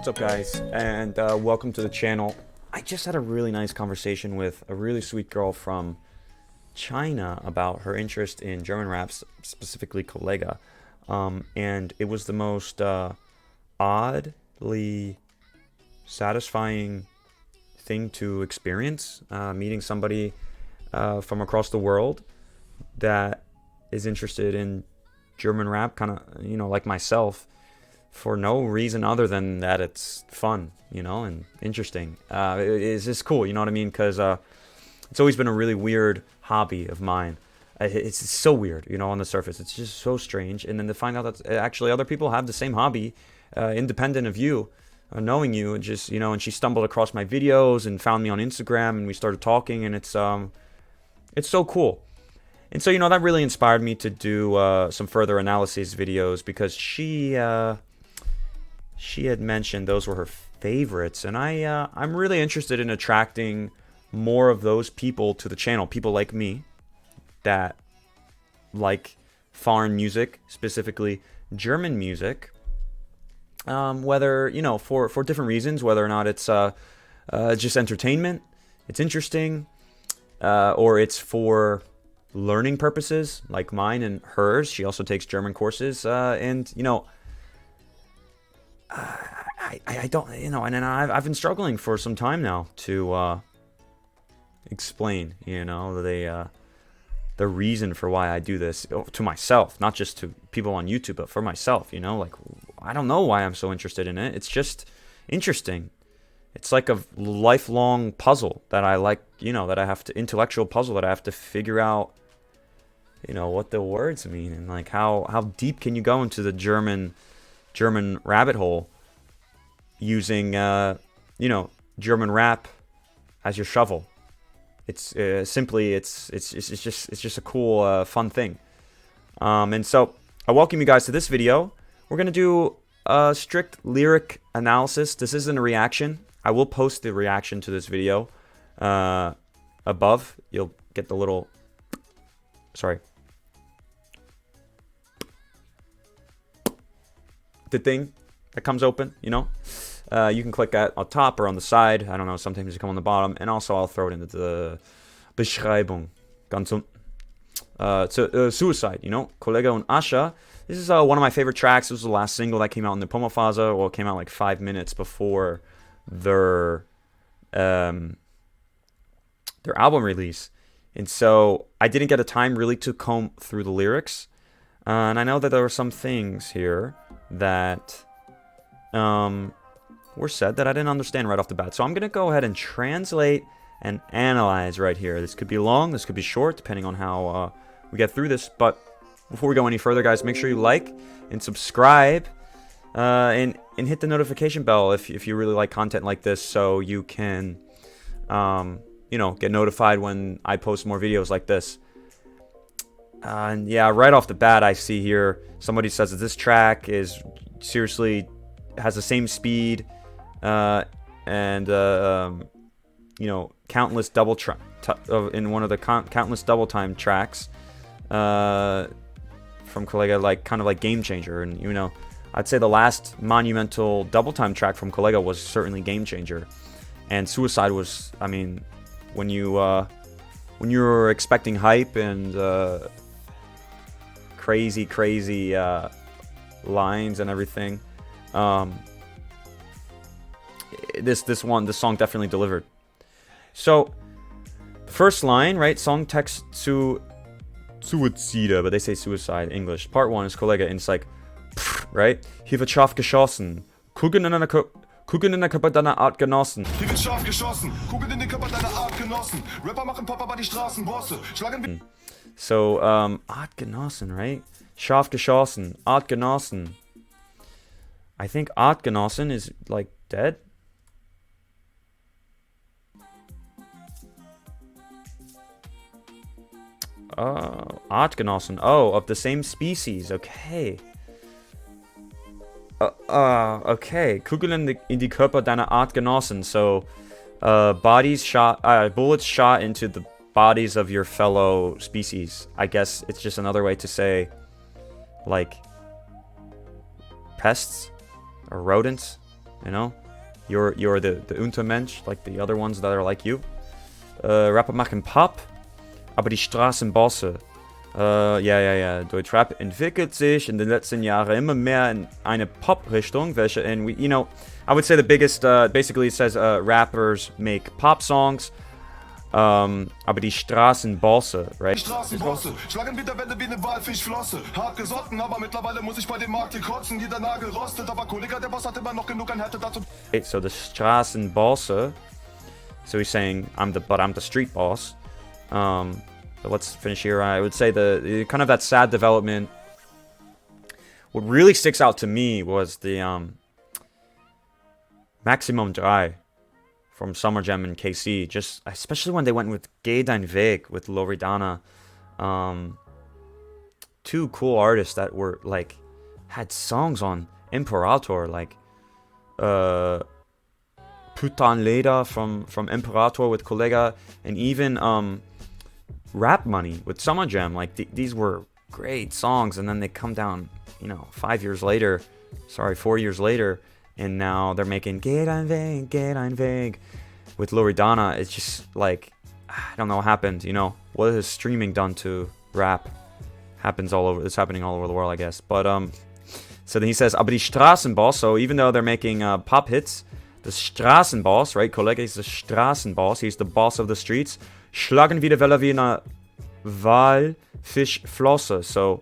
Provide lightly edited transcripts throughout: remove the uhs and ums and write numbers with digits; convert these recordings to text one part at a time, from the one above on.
What's up, guys, and welcome to the channel. I just had a really nice conversation with a really sweet girl from China about her interest in German raps, specifically Kollegah, and it was the most oddly satisfying thing to experience, meeting somebody from across the world that is interested in German rap, kind of, like myself, for no reason other than that it's fun, and interesting. It's just cool, you know what I mean? Because it's always been a really weird hobby of mine. It's so weird, on the surface. It's just so strange. And then to find out that actually other people have the same hobby, independent of you, knowing you, and just, and she stumbled across my videos and found me on Instagram, and we started talking, and it's so cool. And so, that really inspired me to do some further analysis videos, because she had mentioned those were her favorites, and I'm really interested in attracting more of those people to the channel. People like me that like foreign music, specifically German music, whether for different reasons, whether or not it's just entertainment, it's interesting, or it's for learning purposes, like mine and hers. She also takes German courses, and I don't, and I've been struggling for some time now to explain, the reason for why I do this to myself, not just to people on YouTube, but for myself, like, I don't know why I'm so interested in it. It's just interesting. It's like a lifelong puzzle that I like, that I have to, intellectual puzzle that I have to figure out, what the words mean, and like how deep can you go into the German rabbit hole using German rap as your shovel. It's simply it's just a cool fun thing. And so I welcome you guys to this video. We're gonna do a strict lyric analysis. This isn't a reaction. I will post the reaction to this video above. You'll get the little the thing that comes open, you can click that on top or on the side. I don't know, sometimes you come on the bottom, and also I'll throw it into the Beschreibung. Ganz unten. Suicide, Kollegah und Asche. This is one of my favorite tracks. This was the last single that came out in the Promophase. Well, it came out like 5 minutes before their album release. And so I didn't get a time really to comb through the lyrics. And I know that there were some things here that were said that I didn't understand right off the bat. So I'm going to go ahead and translate and analyze right here. This could be long, this could be short, depending on how we get through this. But before we go any further, guys, make sure you like and subscribe and hit the notification bell if you really like content like this, so you can, get notified when I post more videos like this. And yeah, right off the bat, I see here somebody says that this track is seriously has the same speed and countless double in one of the countless double time tracks from Kollegah, like kind of like Game Changer. And I'd say the last monumental double time track from Kollegah was certainly Game Changer, and Suicide was, I mean, when you were expecting hype and crazy lines and everything, this song definitely delivered. So first line, right, song text to Suicide, but they say suicide English. Part 1 is Kollegah, and it's like, right, hier wird scharf geschossen, Kugeln in der Körper deiner Art genossen. Hier wird scharf geschossen, Kugeln in den Körper deiner Art genossen. Rapper machen Pop, aber die Straßenbosse schlagen. So, Art genossen, right? Scharf geschossen, Art genossen. I think Art genossen is like dead. Artgenossen. Oh, of the same species. Okay. Okay. Kugeln in die Körper deiner Artgenossen. So, bullets shot into the bodies of your fellow species. I guess it's just another way to say, like, pests or rodents you know? You're the Untermensch, like the other ones that are like you. Rapper machen Pop, aber die Straßenbosse. Ja. Deutsch Rap entwickelt sich in den letzten Jahren immer mehr in eine Pop-Richtung, welche, and we, I would say the biggest, basically it says rappers make pop songs, aber die Straßenbosse, right? Die Straßenbosse schlagen mit der Welle wie eine Walfischflosse. Hart gesotten, aber mittlerweile muss ich bei dem Markt hier kotzen. Jeder Nagel rostet, aber Kollegah, der Boss hat immer noch genug an Härte dazu. So the Straßenbosse, so he's saying, I'm the street boss. So let's finish here. I would say the kind of that sad development. What really sticks out to me was the Maximum 3 from Summer Jam and KC. Just especially when they went with Geh Dein Weg with Loredana. Two cool artists that were like had songs on Imperator, like Putan Leda from Imperator with Kollegah, and even Rap Money with Summer Jam. Like these were great songs, and then they come down, 4 years later, and now they're making Geh Dein Weg with Loredana. It's just like, I don't know what happened, what has streaming done to rap? It's happening all over the world, I guess. But so then he says, aber die Straßenboss, so even though they're making pop hits, the Straßenboss, right? Kollegah is the Straßenboss, he's the boss of the streets. Schlagen wieder Welle wie eine Walfischflosse. So,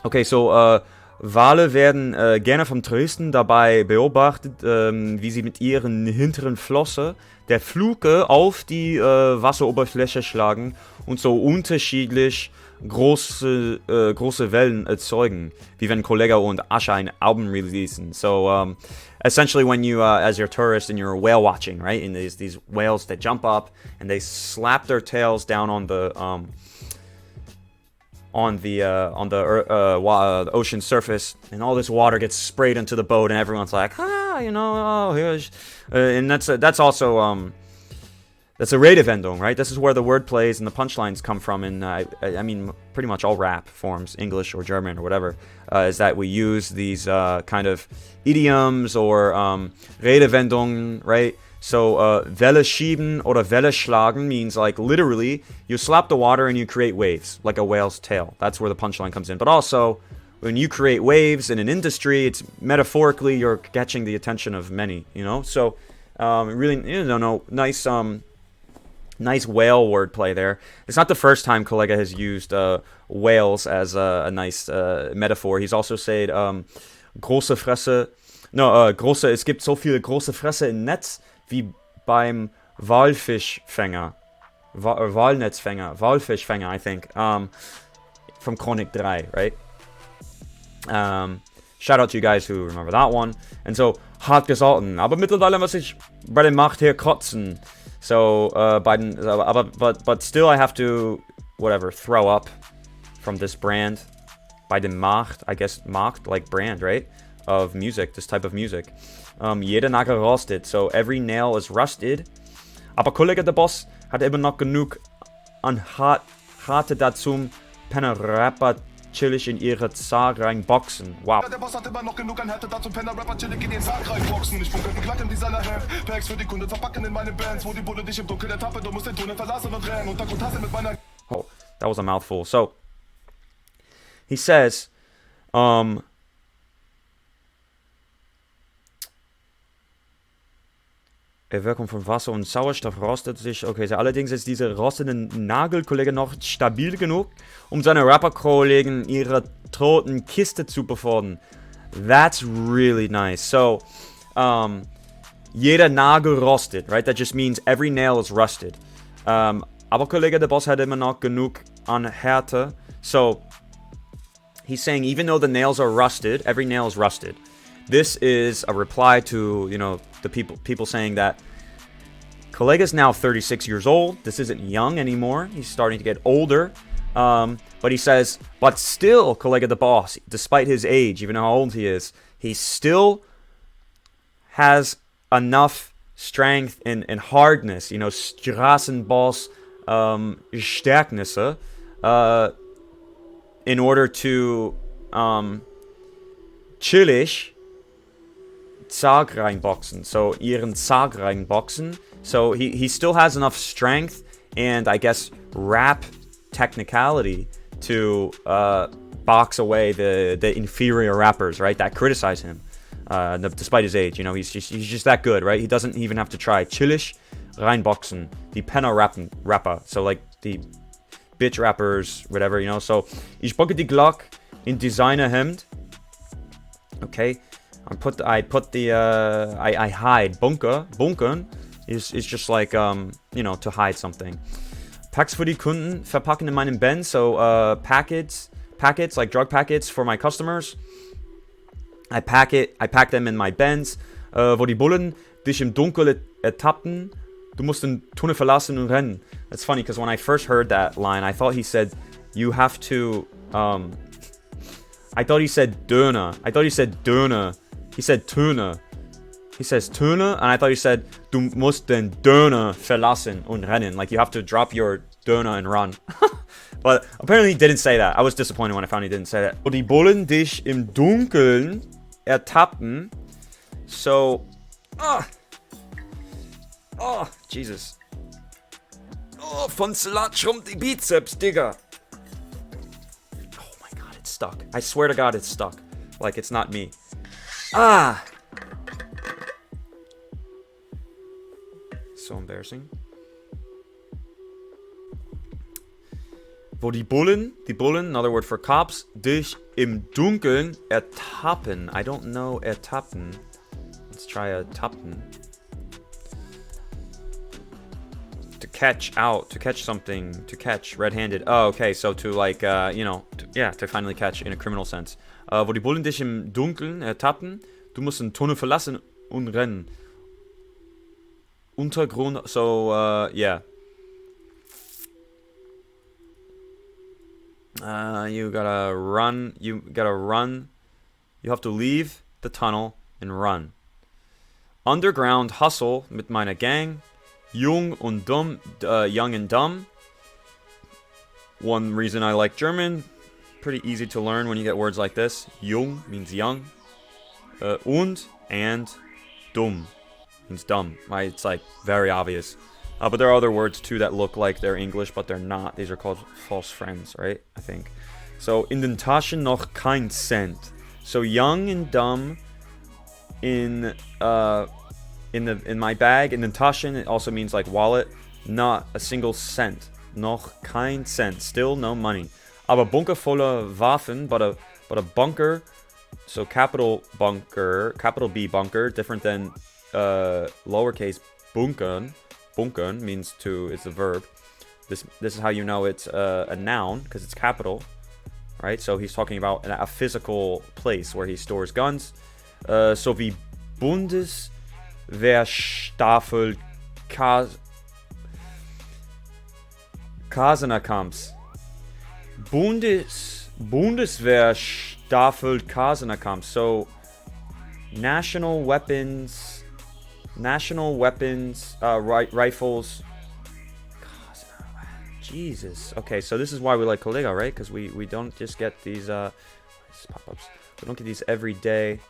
okay, so, Wale werden gerne vom Touristen dabei beobachtet, wie sie mit ihren hinteren Flosse der Fluke auf die Wasseroberfläche schlagen und so unterschiedlich große Wellen erzeugen, wie wenn Kollegah und Asche ein Album releasen. So, essentially when you, as you're a tourist and you're whale watching, right, and these whales that jump up and they slap their tails down on the ocean surface, and all this water gets sprayed into the boat, and everyone's like, here's, and that's also that's a Redewendung, right? This is where the word plays and the punchlines come from, and I mean pretty much all rap forms, English or German or whatever, is that we use these kind of idioms or Redewendungen, right? So, Welle schieben oder Welle schlagen means, like, literally, you slap the water and you create waves, like a whale's tail. That's where the punchline comes in. But also, when you create waves in an industry, it's metaphorically, you're catching the attention of many, So, really, nice whale wordplay there. It's not the first time Kollegah has used whales as a nice metaphor. He's also said, große Fresse, es gibt so viele große Fresse im Netz, wie beim Walfischfänger. Walfischfänger, I think. From Chronik 3, right? Shout out to you guys who remember that one. And so, hart gesalten. Aber mittlerweile muss ich bei der Macht hier kotzen. So, but still I have to, throw up from this brand. Bei dem Macht, I guess, Macht, like brand, right? Of music, this type of music. Jeder Nagel rostet, so every nail is rusted. Aber Kollegah der Boss hat immer noch genug an harte dazu, Penner-Rapper chillig in ihre zahlreichen Boxen. Wow. Der Boss hat immer noch genug an Härte dazu, Penner-Rapper chillig in den zahlreichen Boxen. Ich bunker die Glacken dieser Packs für die Kunden verpacken in meine Bands, wo die Bulle dich im Dunkeln ertappe, du musst den Tunnel verlassen und rennen. Untergrund hasse mit meiner... Oh, that was a mouthful. So, he says, Die Wirkung von Wasser und Sauerstoff rostet sich. Okay, so allerdings ist dieser rostende Nagel, Kollegah, noch stabil genug, um seine Rapper-Kollegen ihre toten Kiste zu befördern. That's really nice. So, jeder Nagel rostet, right? That just means every nail is rusted. Aber Kollegah, der Boss, hat immer noch genug an Härte. So, he's saying even though the nails are rusted, every nail is rusted. This is a reply to, the people saying that Kollegah's now 36 years old. This isn't young anymore. He's starting to get older. But he says, but still, Kollegah the Boss, despite his age, even how old he is, he still has enough strength and hardness, Straßenboss Stärknisse, in order to chillig Zag reinboxen. So ihren Zag reinboxen. So he still has enough strength and I guess rap technicality to box away the inferior rappers, right? That criticize him, despite his age. You know, he's just that good, right? He doesn't even have to try. Chillig reinboxen, the Penner rapper. So like the bitch rappers, whatever, you know. So ich bunker die Glock in Designerhemd. Okay, I hide. Bunkern is just like you know, to hide something. Packs für die Kunden verpacken in meinem Benz. So packets like drug packets for my customers. I pack them in my Benz. Wo die Bullen dich im Dunkeln ertappen, du musst den Tunnel verlassen und rennen. That's funny because when I first heard that line, I thought he said you have to I thought he said Döner. He said Töne. He says Töne, and I thought he said du musst den Döner verlassen und rennen. Like you have to drop your Döner and run. But apparently he didn't say that. I was disappointed when I found he didn't say that. Wo die Bullen dich im Dunkeln ertappen. So, Jesus. Oh, von Salat schrumpft die Bizeps, Digga. Oh my god, it's stuck. I swear to god it's stuck. Like it's not me. So embarrassing. Wo die Bullen, another word for cops, dich im Dunkeln ertappen. I don't know ertappen. Let's try ertappen. To catch something, to catch red-handed. Oh, okay, so to like, you know, to finally catch in a criminal sense. Wo die Bullen dich im Dunkeln ertappen, du musst den Tunnel verlassen und rennen. Untergrund, so, yeah. You gotta run. You have to leave the tunnel and run. Underground hustle mit meiner Gang. Jung und dumm, young and dumb. One reason I like German, pretty easy to learn when you get words like this. Jung means young. And dumm means dumb. It's like very obvious. But there are other words too that look like they're English, but they're not. These are called false friends, right? I think. So in den Taschen noch kein Cent. So young and dumb in my bag. In den Taschen, it also means like wallet. Not a single cent. Noch kein Cent. Still no money. Aber Bunker voller Waffen, but a bunker. So capital B bunker, different than lowercase bunkern. Bunkern means to, it's a verb. This is how you know it's a noun, because it's capital, right? So he's talking about a physical place where he stores guns. So wie Bundeswehrstaffel Kasenerkamps. Bundeswehrstaffel Kasenerkamps. So national weapons, rifles. Jesus. Okay, so this is why we like Kollegah, right? Because we don't just get these pop-ups. We don't get these every day.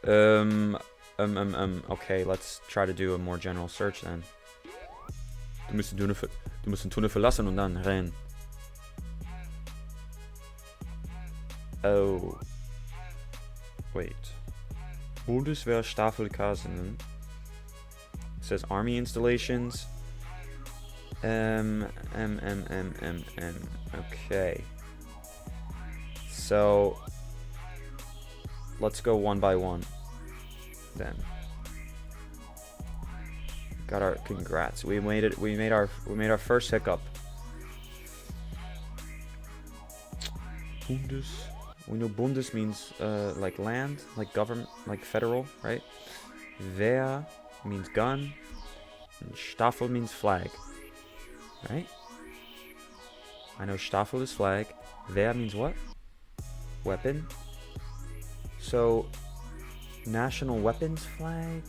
Okay, let's try to do a more general search then. Du musst den Tunnel verlassen und dann rennen. Oh. Wait. Bundeswehrstaffel Kasen. It says army installations. Okay. So let's go one by one then. Got our congrats. We made it. We made our first hiccup. We know Bundes means like land, like government, like federal, right? Wehr means gun. And Staffel means flag, right? I know Staffel is flag. Wehr means what? Weapon. So, national weapons flag?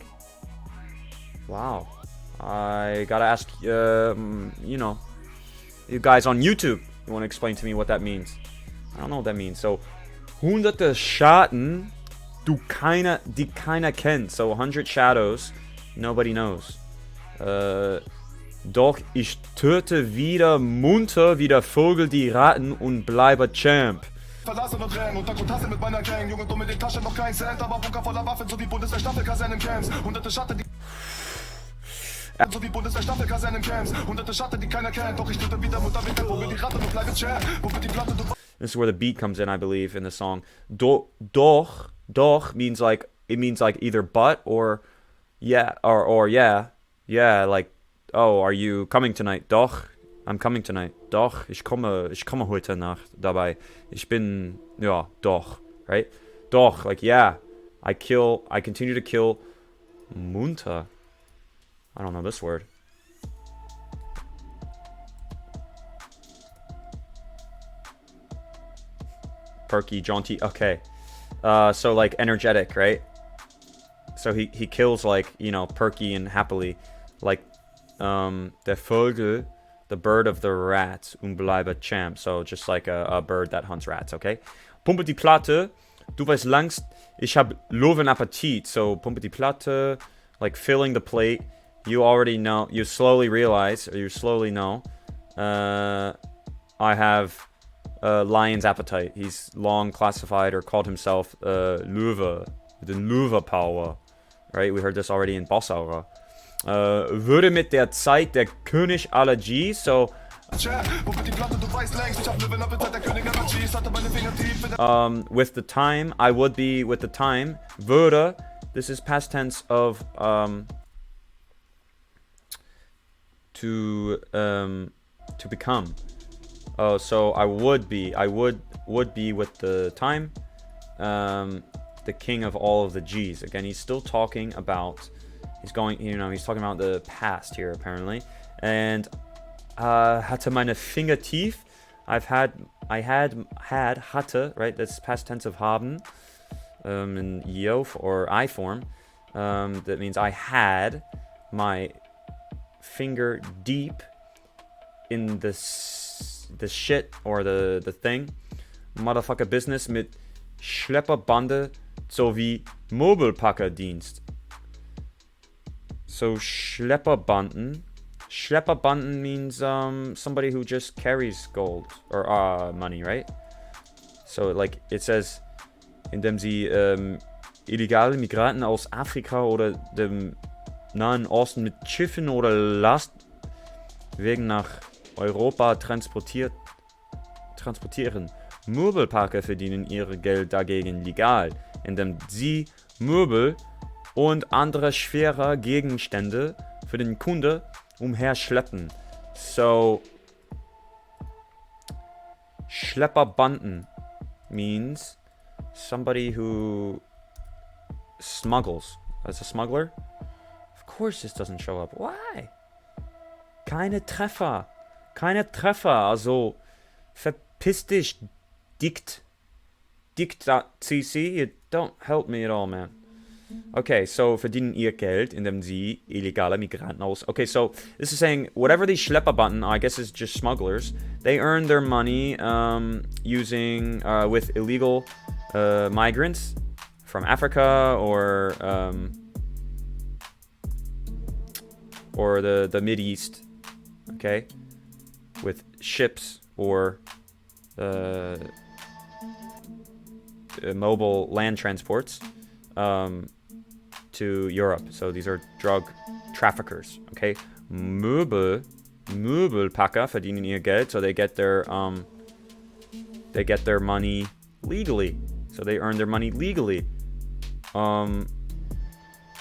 Wow. I gotta ask, you guys on YouTube, you want to explain to me what that means. I don't know what that means. So, hunderte Schatten, die keiner kennt. So, 100 shadows, nobody knows. Doch ich töte wieder munter wie der Vogel die Ratten und bleibe Champ. Verlassen und rennen, Untergrund hasse mit meiner Gang. Junge, dumm in den Taschen, noch kein Cent, aber Bunker voller Waffen, so wie Bundeswehr-Staffelkasernen-Camps. Hunderte Schatten, so wie Bundeswehr-Staffelkasernen-Camps. Hunderte Schatten, die keiner kennt, doch ich töte wieder Mutter mit Tempo, will die Ratte und bleibe Champ. Wo wird die Platte, du... This is where the beat comes in, I believe, in the song. Doch means like, it means like either but or yeah, or yeah, like, oh, are you coming tonight? Doch, I'm coming tonight. Doch, ich komme heute Nacht dabei. Ich bin, ja, doch, right? Doch, like, yeah, I continue to kill munter. I don't know this word. Perky, jaunty, okay. So like energetic, right? So he kills like, you know, perky and happily. Like, der Vogel, the bird of the rats, bleibe Champ. So just like a bird that hunts rats, okay? Pumpe die Platte, du weißt langst, ich hab loven Appetit. So pumpe die Platte, like filling the plate. You already know, you slowly realize, or you slowly know, I have lion's appetite. He's long classified or called himself Löwe, the Löwe power, right? We heard this already in Bossauer. Würde mit der Zeit der König aller Gs, so with the time, I would be with the time. Würde, this is past tense of to become. Oh, so I would be with the time, the king of all of the G's. Again, he's still talking about, he's talking about the past here apparently. And hatte meine Finger tief. I had, hatte, right? That's past tense of haben, in yo or I form. That means I had my finger deep in the shit or the thing. Motherfucker Business mit Schlepperbande sowie Möbelpackerdienst. So Schlepperbanden means somebody who just carries gold or money, right? So like it says, indem sie illegale Migranten aus Afrika oder dem Nahen Osten mit Schiffen oder Lastwagen nach Europa transportieren. Möbelpacker verdienen ihr Geld dagegen legal, indem sie Möbel und andere schwere Gegenstände für den Kunde umherschleppen. So, Schlepperbanden means somebody who smuggles. As a smuggler? Of course this doesn't show up. Why? Keine Treffer, also verpiss dich, CC, you don't help me at all, man. Okay, so verdienen ihr Geld, indem sie illegale Migranten aus... Okay, so this is saying, whatever these Schlepperbanden, I guess is just smugglers, they earn their money using, with illegal migrants from Africa or the Mideast, okay, with ships or mobile land transports to Europe. So these are drug traffickers, okay? Möbelpacker verdienen ihr Geld, so they get their money legally. So they earn their money legally.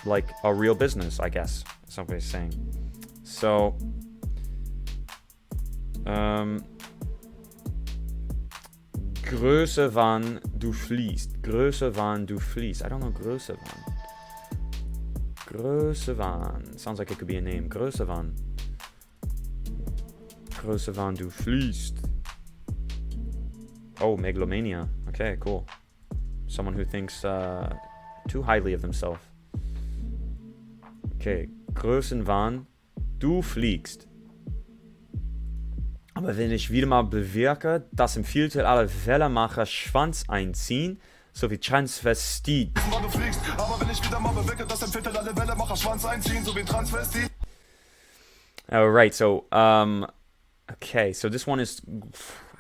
Like a real business, I guess somebody's saying. So Größe wann du fließt. Größe wann du fließt. I don't know Größe wann. Größe wann. Sounds like it could be a name. Größe wann. Größe wann du fließt. Oh, megalomania. Okay, cool. Someone who thinks too highly of themselves. Okay, Größenwahn, du fliegst. Aber wenn ich wieder mal bewirke, dass im Viertel alle Wellemacher Schwanz einziehen, sowie Transvestit. Wann du fliegst, aber wenn ich wieder mal bewirke, dass im Viertel alle Wellemacher Schwanz einziehen, so wie Transvestit. All right, so okay, so this one is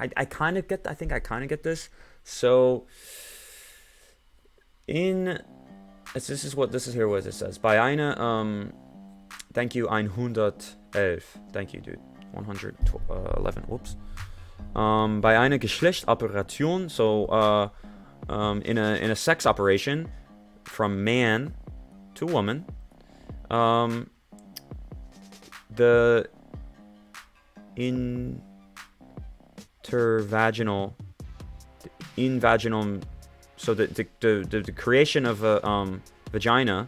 I kind of get, I think I kind of get this. So this is what it says. Bei einer thank you 111. Thank you, dude. 111. Whoops. Bei einer Geschlechtsoperation, so in a sex operation from man to woman, the invaginal, so the creation of a vagina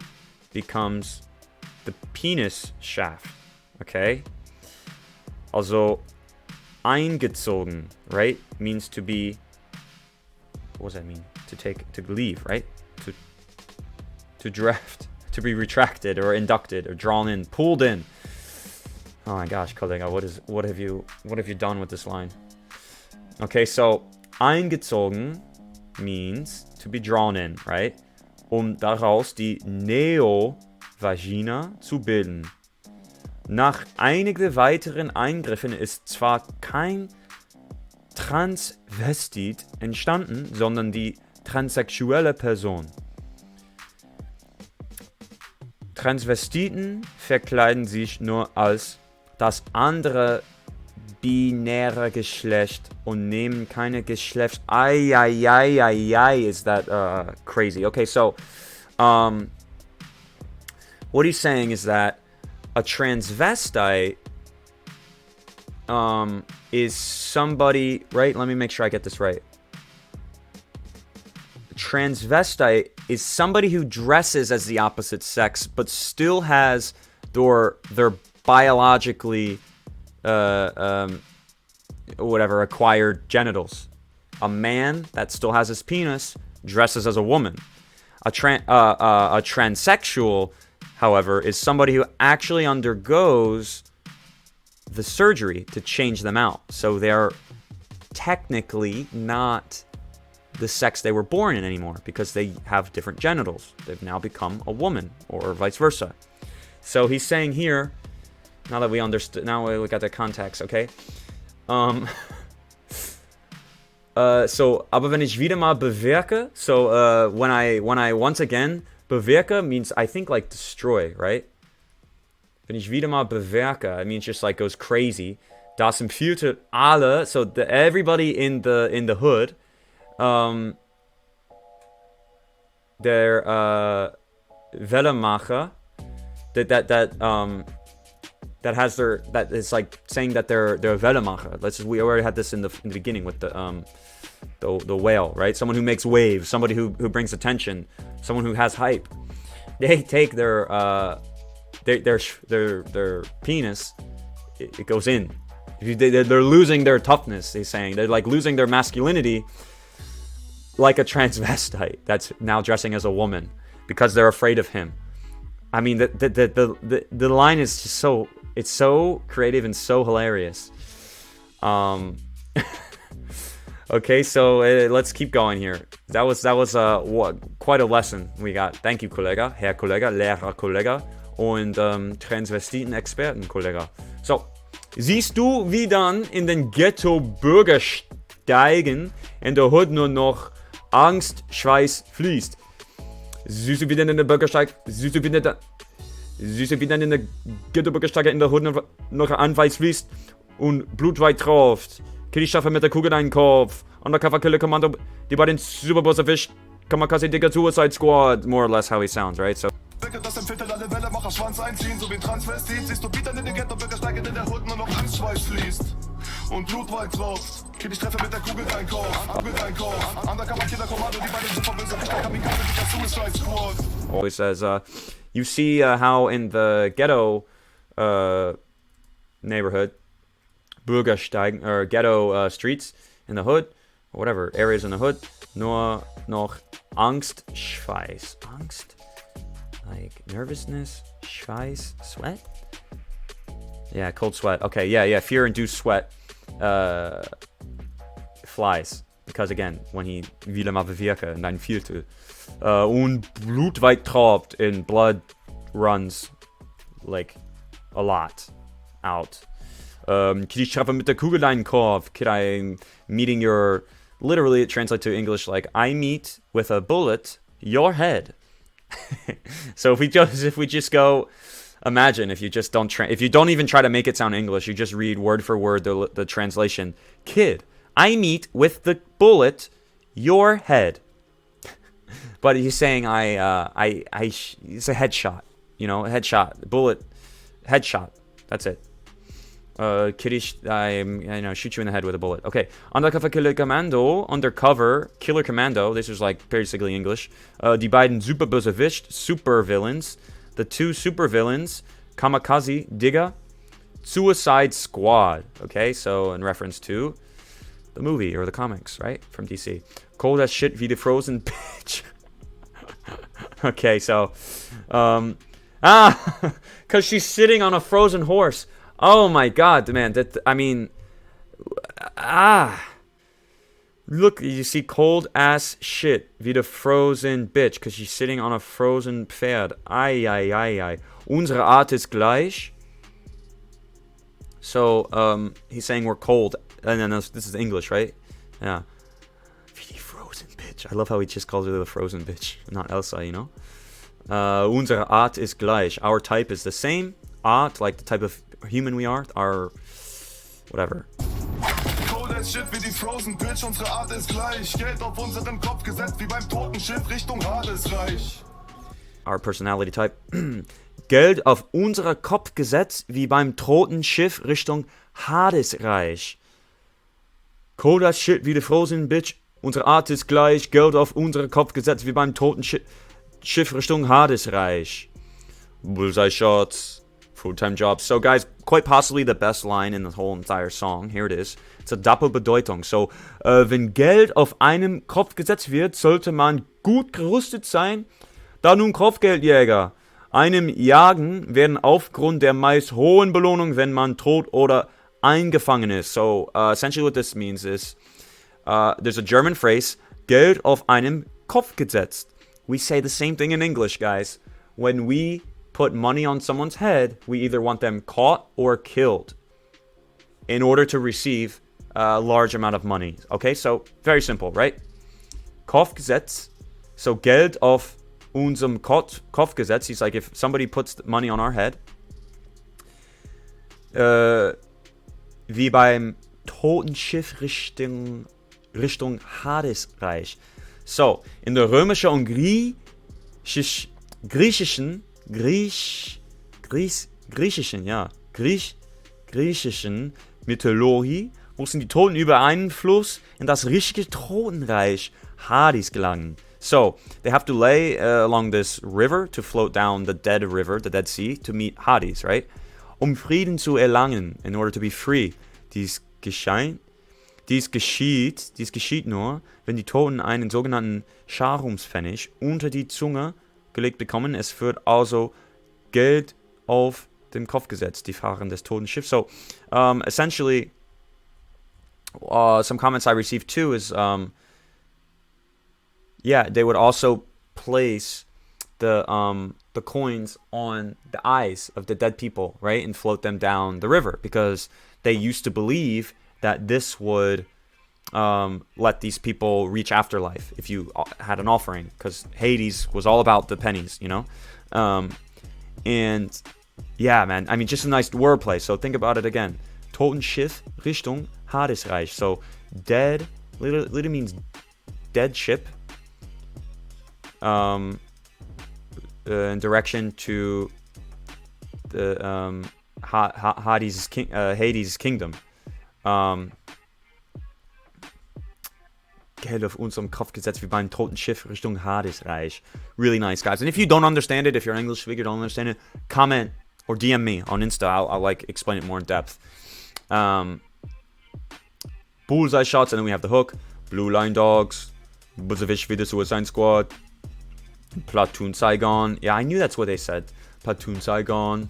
becomes the penis shaft. Okay. Also eingezogen, right, means to be. What does that mean? To leave, right? To draft, to be retracted or inducted or drawn in, pulled in. Oh my gosh, Kollegah, what have you done with this line? Okay, so eingezogen means to be drawn in, right? Daraus die Neovagina zu bilden. Nach einigen weiteren Eingriffen ist zwar kein Transvestit entstanden, sondern die transsexuelle Person. Transvestiten verkleiden sich nur als das andere binäre Geschlecht und nehmen keine Geschlechts... Is that crazy? Okay, so what he's saying is that a transvestite is somebody, right? Let me make sure I get this right. Transvestite is somebody who dresses as the opposite sex, but still has their biologically, acquired genitals. A man that still has his penis dresses as a woman. A transsexual, however, is somebody who actually undergoes the surgery to change them out. So they're technically not the sex they were born in anymore because they have different genitals. They've now become a woman or vice versa. So he's saying here, now that we understood, now we got the context, okay? So, aber wenn ich wieder mal bewirke, so when I once again, bewirke means I think like destroy, right? Wenn ich wieder mal bewirke, I mean, it just like goes crazy. Das empfiehlt alle, so everybody in the hood, der Wellemacher, that is like saying that they're Wellemacher. We already had this in the beginning with the whale, right? Someone who makes waves, somebody who brings attention, someone who has hype. They take their penis, it goes in. They're losing their toughness, he's saying. They're like losing their masculinity, like a transvestite that's now dressing as a woman because they're afraid of him. I mean, the line is just it's so creative and so hilarious. Okay, so let's keep going here. That was quite a lesson we got. Thank you, Kollegah, Herr Kollegah, Lehrer Kollegah und Transvestiten-Experten Kollegah. So, siehst du, wie dann in den Ghetto-Bürgersteigen in der Hood nur noch Angst, Schweiß fließt? Siehst du, wie dann in der Bürgersteig, siehst du, wie dann in der Ghetto-Bürgersteige in der Hood noch Anweis fließt und Blut weit tropft? Killschaffe mit der Kugel in den Kopf. Undercover-Killer-Kommando, die bei den Superboss erwischt. Kamikaze Digger Suicide Squad. More or less how he sounds, right? So. Das im Viertel alle Wellemacher Schwanz einziehen, so wie Transvestit. Siehst du bieten in den Ghetto-Bürgersteige, in der Hut nur noch Angstschweiß fließt. Und Blut weit tropft. Ich treffe mit der Kugel dein Kopf. Undercover-Killer-Kommando, die bei den Superboss erwischt. Kamikaze Digger Suicide Squad. Always says, you see how in the ghetto neighborhood, Bürgersteigen, or ghetto streets in the hood, or whatever, areas in the hood, nur noch Angst, Schweiß. Angst? Like nervousness, Schweiß, sweat? Yeah, cold sweat. Okay, yeah, fear-induced sweat. flies. Because again, when he will mal bewirken in ein Viertel. Und Blut weit tropft and blood runs like a lot out. Kid ich treffe mit der Kugel deinen Kopf? Kid I'm meeting your... Literally, it translates to English like, I meet with a bullet your head. So if we just go... Imagine if you just don't... if you don't even try to make it sound English, you just read word for word the translation. Kid, I meet with the bullet your head. But he's saying it's a headshot. You know, a headshot. Bullet. Headshot. That's it. Kiddish, shoot you in the head with a bullet. Okay. Undercover Killer Commando. This is like basically English. Die beiden super villains. The two super villains. Kamikaze, Digger. Suicide Squad. Okay, so in reference to the movie or the comics, right? From DC. Cold as shit wie the frozen bitch. Okay, so. Because she's sitting on a frozen horse. Oh my god, man. Look, you see cold ass shit wie the frozen bitch. Because she's sitting on a frozen Pferd. Ai. Unsere Art ist gleich. So, he's saying we're cold. And then this is English, right? Yeah. Wie die frozen bitch. I love how he just calls her the frozen bitch. Not Elsa, you know? Unsere Art ist gleich. Our type is the same. Art, like the type of human we are. Our... whatever. Cold as shit wie die frozen bitch. Unsere Art ist gleich. Geld auf unseren Kopf gesetzt wie beim toten Schiff Richtung Hadesreich. Our personality type. Geld auf unser Kopf gesetzt wie beim toten Schiff Richtung Hadesreich. Cold as shit wie die frozen bitch. Unsere Art ist gleich. Geld auf unseren Kopf gesetzt wie beim toten Schiff Richtung Hadesreich. Bullseye shots. Full-time jobs. So guys, quite possibly the best line in the whole entire song. Here it is. It's a Doppelbedeutung. So, wenn Geld auf einem Kopf gesetzt wird, sollte man gut gerüstet sein. Da nun Kopfgeldjäger einem jagen, werden aufgrund der meist hohen Belohnung, wenn man tot oder eingefangen ist. So, essentially what this means is, there's a German phrase, Geld auf einem Kopf gesetzt. We say the same thing in English, guys. When we put money on someone's head, we either want them caught or killed in order to receive a large amount of money. Okay, so very simple, right? Kopfgesetz. So Geld auf unserem Kopfgesetz. He's like, if somebody puts money on our head, wie beim toten Schiff Richtung Hadesreich. So, in der römischen und griechischen Mythologie mussten die Toten über einen Fluss in das richtige Totenreich Hades gelangen. So, they have to lay along this river to float down the dead river, the Dead Sea, to meet Hades, right? Frieden zu erlangen, in order to be free. Dies geschieht nur, wenn die Toten einen sogenannten Scharumspfennig unter die Zunge gelegt bekommen. Es wird also Geld auf dem Kopf gesetzt, die Fahrerin des toten Schiffs. So, essentially, some comments I received too is, they would also place the coins on the eyes of the dead people, right, and float them down the river, because they used to believe that this would let these people reach afterlife if you had an offering, because Hades was all about the pennies, you know. And yeah, man, I mean, just a nice wordplay. So think about it again. Totenschiff Richtung Hadesreich. So dead literally means dead ship. In direction to the Hades kingdom. Geld auf unserem Kopf gesetzt wie beim toten Schiff Richtung Hadesreich. Really nice, guys. And if you don't understand it, if you're an English speaker, don't understand it, comment or DM me on Insta. I'll like explain it more in depth. Bullseye shots, and then we have the hook. Blue Line Dogs. Buzzewisch wie the Suicide Squad. Platoon Saigon. Yeah, I knew that's what they said. Platoon Saigon.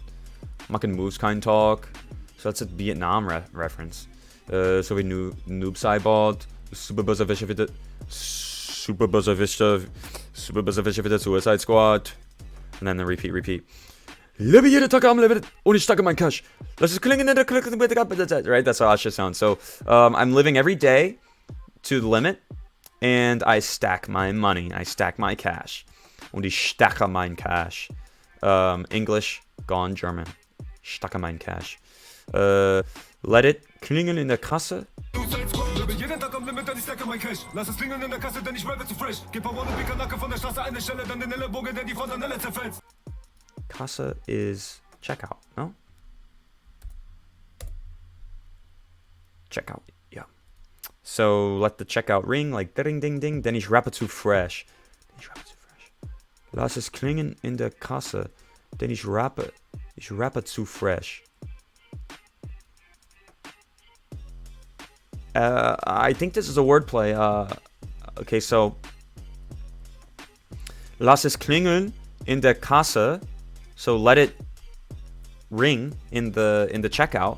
Making moves, kind talk. So that's a Vietnam reference. So wie Noob Cyborg, Super Bösewichter wieder, Suicide Squad. And then the repeat. Lebe jede Tag am Leben und ich stacke mein Cash. Lass es klingen in der right? That's how Asche sounds. So, I'm living every day to the limit and I stack my money. I stack my cash. Und ich stacke mein Cash. English, gone German. Stacke mein Cash. Let it klingen in der Kasse. Jeden Tag am Limit, denn ich stacke mein Cash. Lass es klingeln in der Kasse, denn ich rappe zu fresh. Gib ein One und Nacke von der Straße eine Stelle, dann den Ellenbogen, der die Fontanelle zerfällt. Kasse is checkout, no? Checkout, yeah. So let the checkout ring, like ding ding ding, then ich rappe zu fresh. Lass es klingen in der Kasse, denn ich rappe zu fresh. I think this is a wordplay. Okay, so lass es klingeln in der Kasse. So let it ring in the checkout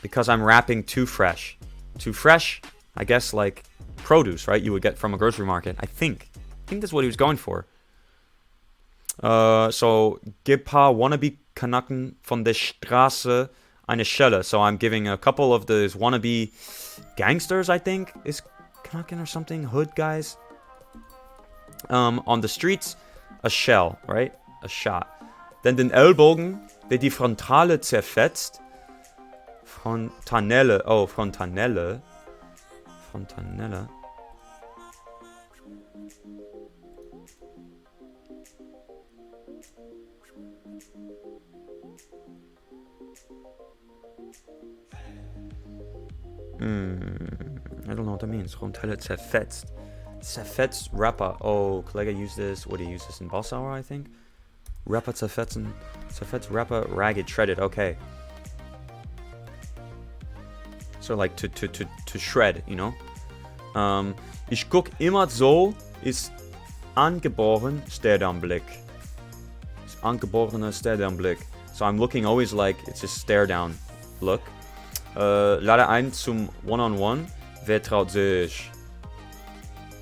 because I'm rapping too fresh. Too fresh, I guess like produce, right? You would get from a grocery market. I think that's what he was going for. So gib paar wannabe Kanaken von der Straße eine Schelle. So I'm giving a couple of those wannabe gangsters, I think, is Kanaken or something, hood guys. On the streets, a shell, right? A shot. Dann den Ellbogen, der die Frontale zerfetzt. Frontanelle. I don't know what that means. Frontale zerfetzt. Zerfetzt Rapper. Oh, Kollegah used this. What do you use this in Bossauer, I think? Rapper zerfetzen. Zerfetzt Rapper ragged, shredded. Okay. So like to shred, you know? Ich guck immer so, ist angeboren, Stare-Down-Blick. Ist angeborene Stare-Down-Blick. So I'm looking always like it's a stare-down look. Lade ein zum One-on-One. Wer traut sich?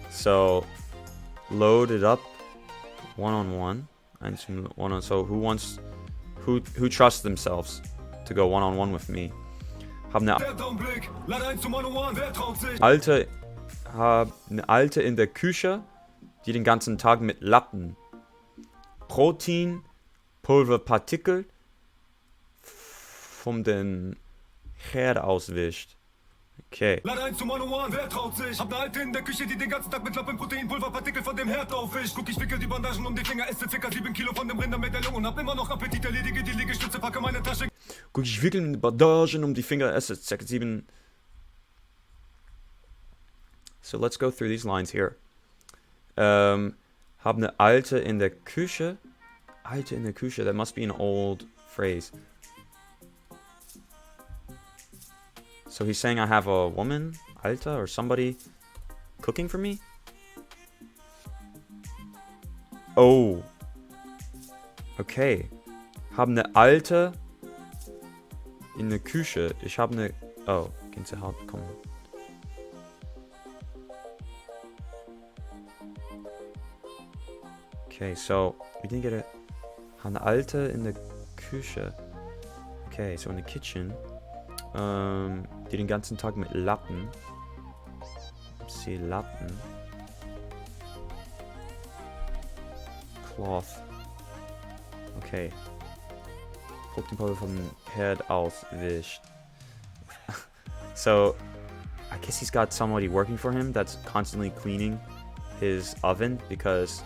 So, load it up. One-on-one. Ein zum One-on-one. So who trusts themselves to go one-on-one with me? Hab eine Alte in der Küche, die den ganzen Tag mit Lappen Protein, Pulverpartikel von den Herd auswischt. Okay. Lade ein zum One-on-One, wer traut sich? Hab ne Alte in der Küche, die den ganzen Tag mit Lappen Protein, Pulverpartikel von dem Herd aufwischt. Guck, ich wickel die Bandagen um die Finger, esse ca. 7 Kilo von dem Rindermedaillon und hab immer noch Appetit, erledige die Liegestütze, packe meine Tasche. Guck, ich wickel die Bandagen um die Finger, esse ca. 7. So let's go through these lines here. Hab ne Alte in der Küche. Alte in der Küche, that must be an old phrase. So he's saying I have a woman, Alta, or somebody cooking for me? Oh. Okay. Hab ne Alte in der Küche. Ich hab ne... Oh, Gänsehaut, komm. Okay, so we didn't get it. Hab ne Alte in der Küche. Okay, so in the kitchen. Die den ganzen Tag mit Lappen. Sie Lappen. Cloth. Okay. Proteinpulver vom Herd auswischt. So, I guess he's got somebody working for him that's constantly cleaning his oven because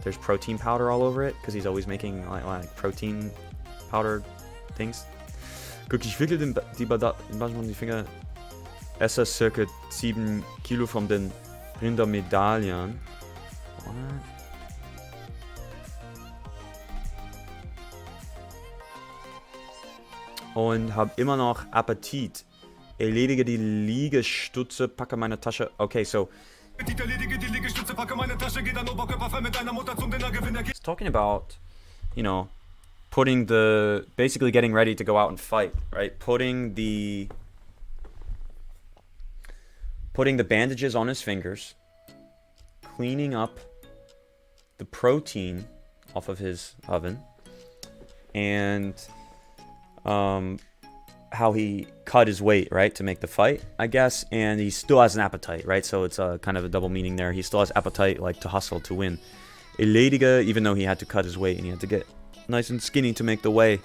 there's protein powder all over it because he's always making like protein powder things. Guck, ich wickel die Bandagen um die Finger. Esse circa 7 Kilo von den Rindermedaillen. What? Und hab immer noch Appetit. Erledige die Liegestütze, packe meine Tasche. Okay, so. It's talking about, you know, basically getting ready to go out and fight, right? Putting the putting the bandages on his fingers, cleaning up the protein off of his oven, and how he cut his weight, right, to make the fight, I guess, and he still has an appetite, right? So it's a kind of a double meaning there. He still has appetite, like to hustle, to win. Erledige, even though he had to cut his weight and he had to get nice and skinny to make the way.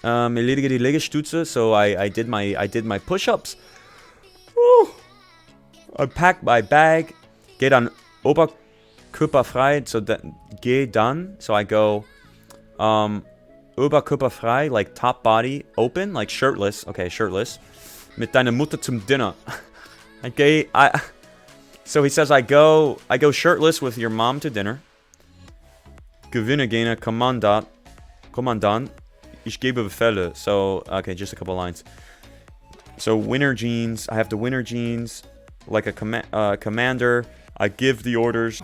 Erledige die Liegestütze, so I did my push-ups. Woo. I packed my bag, geh dann oberkörperfrei, so that geh dann, so I go oberkörperfrei, like top body open, like shirtless, okay, shirtless, mit deiner Mutter zum Dinner. So he says I go shirtless with your mom to dinner. Gewinne gerne Kommandant, ich gebe Befehle. So, okay, just a couple lines. So winter jeans, I have the winter jeans, like a commander. I give the orders.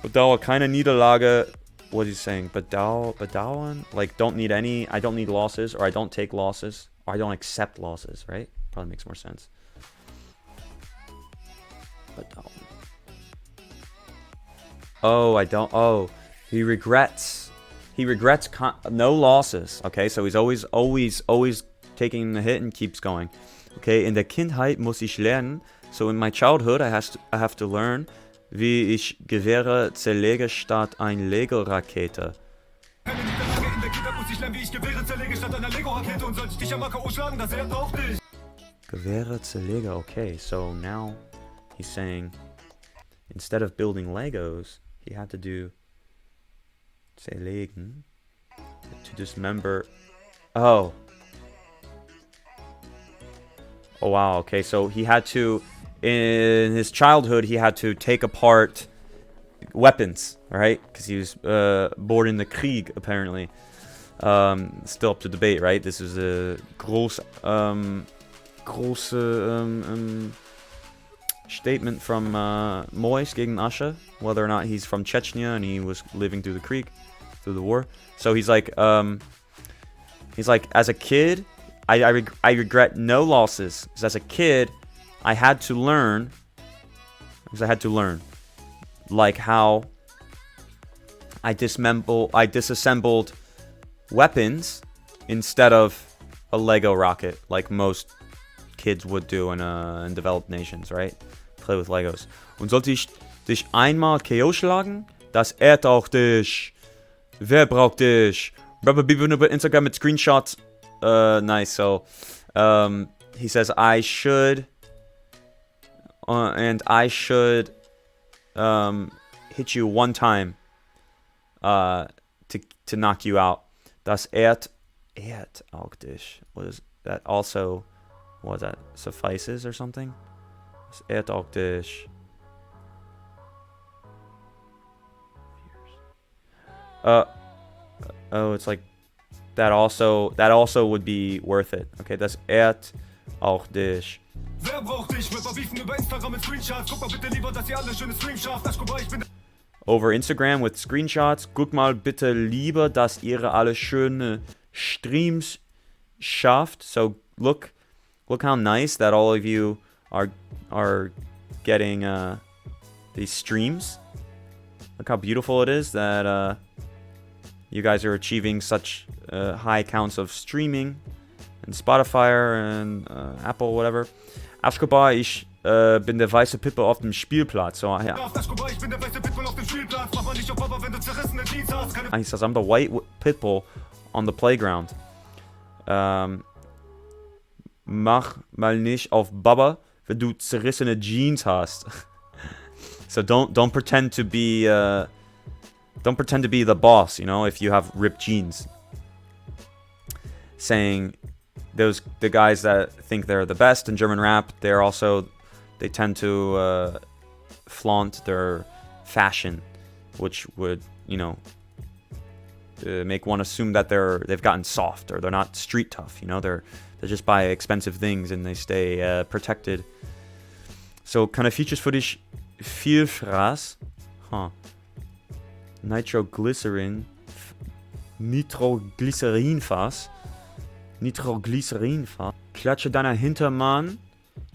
Bedauere keine Niederlage. What is he saying? Bedauern? Like, I don't need losses, or I don't take losses, or I don't accept losses, right? Probably makes more sense. Bedauern. Oh, he regrets no losses. Okay, so he's always taking the hit and keeps going. Okay, in der Kindheit muss ich lernen. So in my childhood, I have to learn, wie ich Gewehre zerlege statt ein Lego-Rakete. Gewehre zerlege, okay, so now he's saying, instead of building Legos, he had to do zerlegen, to dismember. Oh wow, okay, so he had to, in his childhood, he had to take apart weapons, right? Because he was born in the Krieg, apparently. Still up to debate, right? This is a große statement from Mois gegen Asche, whether or not he's from Chechnya and he was living through the Krieg, through the war. So he's like, as a kid, I regret no losses. Because as a kid, I had to learn, like how I disassembled weapons instead of a Lego rocket, like most kids would do in developed nations, right? Play with Legos. Und sollte ich dich einmal KO schlagen? Das ehrt auch dich. Wer braucht dich? Instagram mit Screenshots. Nice. So, he says I should hit you one time to knock you out. Das ehrt auch dich. What is that? Also, what was that? Suffices or something? Das ehrt auch dich. Oh, it's like that also would be worth it. Okay, das ehrt auch dich. Wer braucht dich? Wird beefen über Instagram mit Screenshots. Guck mal bitte lieber, dass ihr alle schöne Streams schafft. Ich bin over Instagram with screenshots. Guck mal bitte lieber, dass ihr alle schöne Streams schafft. So look how nice that all of you are getting these streams. Look how beautiful it is that you guys are achieving such high counts of streaming and Spotify and Apple, whatever. Aschkobar, ich bin der weiße Pippe auf dem Spielplatz. So, yeah. He says, I'm the white pitbull on the playground. Mach mal nicht auf Baba, wenn du zerrissene Jeans hast. So don't pretend to be the boss, you know, if you have ripped jeans. Saying the guys that think they're the best in German rap, they tend to flaunt their fashion, which would, you know, make one assume that they've gotten soft or they're not street tough. You know, they just buy expensive things and they stay protected. So kind of features für dich Vielfraß, Nitroglycerin Nitroglycerinfass. Klatsche deiner Hintermann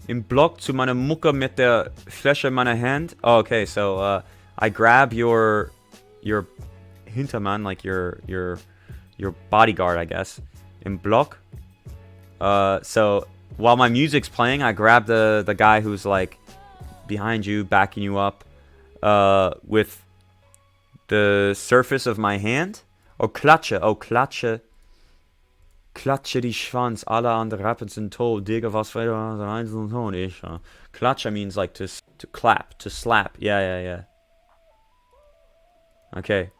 im Block zu meiner Mucke mit der Fläche meiner Hand. Oh, okay, so I grab your Hintermann, like your bodyguard, I guess, im Block. So while my music's playing, I grab the guy who's like behind you, backing you up, with the surface of my hand. Klatsche die Schwanz, alle andere Rappen sind tot, Digga, was für ein einzelner Ton ist. Klatsche means like to clap, to slap. Yeah. Okay.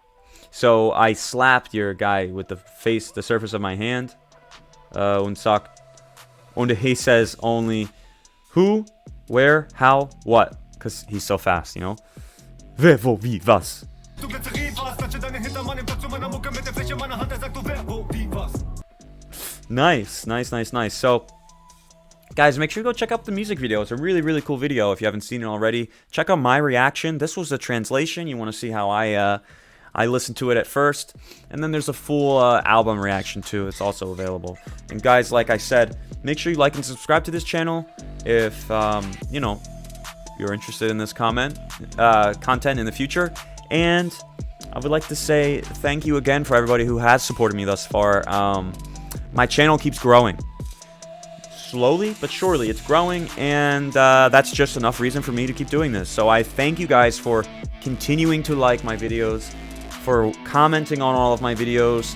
So I slapped your guy with the surface of my hand. Und he says only who, where, how, what. Because he's so fast, you know? Wer, wo, wie, was. Nice. So, guys, make sure you go check out the music video. It's a really, really cool video if you haven't seen it already. Check out my reaction. This was the translation. You want to see how I listened to it at first. And then there's a full album reaction too. It's also available. And guys, like I said, make sure you like and subscribe to this channel if, you know, you're interested in this content in the future. And I would like to say thank you again for everybody who has supported me thus far. My channel keeps growing. Slowly but surely it's growing, and that's just enough reason for me to keep doing this. So I thank you guys for continuing to like my videos, for commenting on all of my videos,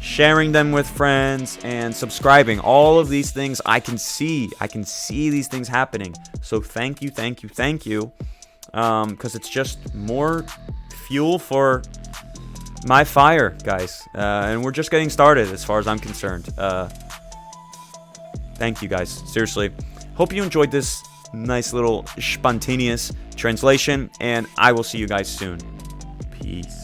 sharing them with friends, and subscribing. All of these things I can see these things happening. So thank you, because it's just more fuel for my fire, guys, and we're just getting started as far as I'm concerned. Thank you, guys, seriously. Hope you enjoyed this nice little spontaneous translation, and I will see you guys soon. Peace.